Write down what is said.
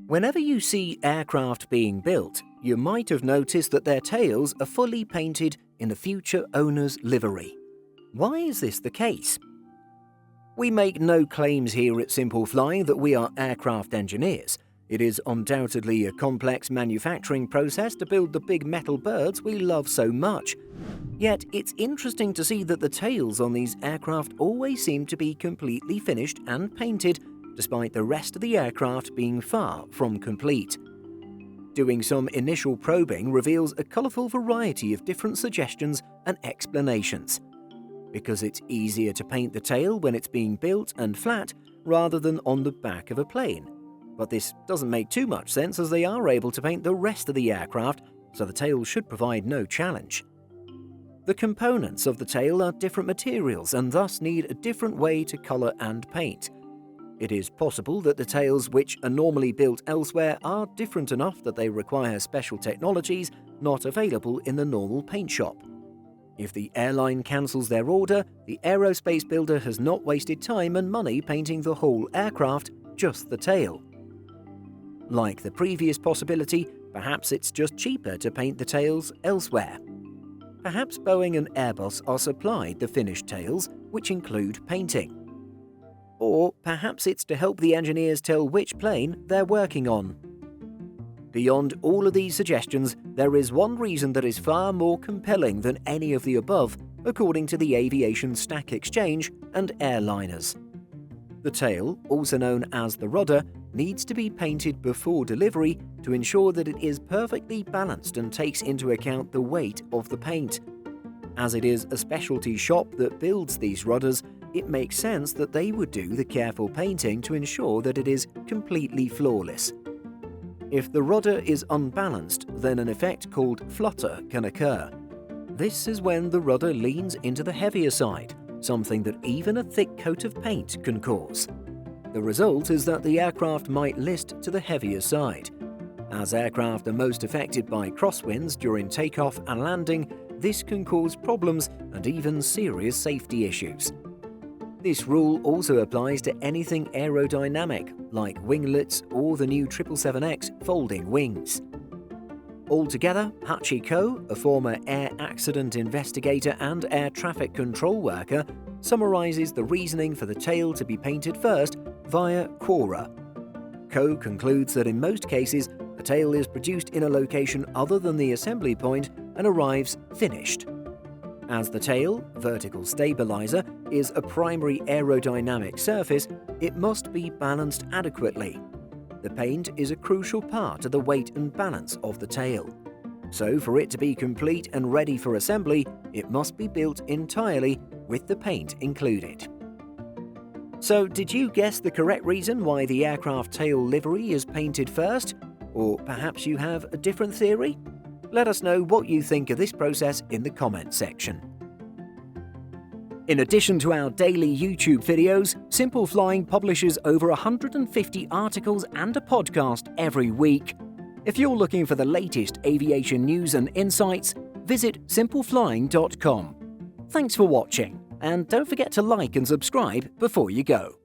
Whenever you see aircraft being built, you might have noticed that their tails are fully painted in the future owner's livery. Why is this the case? We make no claims here at Simple Flying that we are aircraft engineers. It is undoubtedly a complex manufacturing process to build the big metal birds we love so much. Yet it's interesting to see that the tails on these aircraft always seem to be completely finished and painted, despite the rest of the aircraft being far from complete. Doing some initial probing reveals a colourful variety of different suggestions and explanations. Because it's easier to paint the tail when it's being built and flat rather than on the back of a plane. But this doesn't make too much sense as they are able to paint the rest of the aircraft, so the tail should provide no challenge. The components of the tail are different materials and thus need a different way to colour and paint. It is possible that the tails which are normally built elsewhere are different enough that they require special technologies not available in the normal paint shop. If the airline cancels their order, the aerospace builder has not wasted time and money painting the whole aircraft, just the tail. Like the previous possibility, perhaps it's just cheaper to paint the tails elsewhere. Perhaps Boeing and Airbus are supplied the finished tails, which include painting. Or perhaps it's to help the engineers tell which plane they're working on. Beyond all of these suggestions, there is one reason that is far more compelling than any of the above, according to the Aviation Stack Exchange and airliners. The tail, also known as the rudder, needs to be painted before delivery to ensure that it is perfectly balanced and takes into account the weight of the paint. As it is a specialty shop that builds these rudders, it makes sense that they would do the careful painting to ensure that it is completely flawless. If the rudder is unbalanced, then an effect called flutter can occur. This is when the rudder leans into the heavier side, something that even a thick coat of paint can cause. The result is that the aircraft might list to the heavier side. As aircraft are most affected by crosswinds during takeoff and landing, this can cause problems and even serious safety issues. This rule also applies to anything aerodynamic, like winglets or the new 777X folding wings. Altogether, Hachi Ko, a former air accident investigator and air traffic control worker, summarizes the reasoning for the tail to be painted first via Quora. Ko concludes that in most cases, the tail is produced in a location other than the assembly point and arrives finished. As the tail, vertical stabilizer, is a primary aerodynamic surface, it must be balanced adequately. The paint is a crucial part of the weight and balance of the tail. So for it to be complete and ready for assembly, it must be built entirely with the paint included. So did you guess the correct reason why the aircraft tail livery is painted first? Or perhaps you have a different theory? Let us know what you think of this process in the comments section. In addition to our daily YouTube videos, Simple Flying publishes over 150 articles and a podcast every week. If you're looking for the latest aviation news and insights, visit simpleflying.com. Thanks for watching, and don't forget to like and subscribe before you go.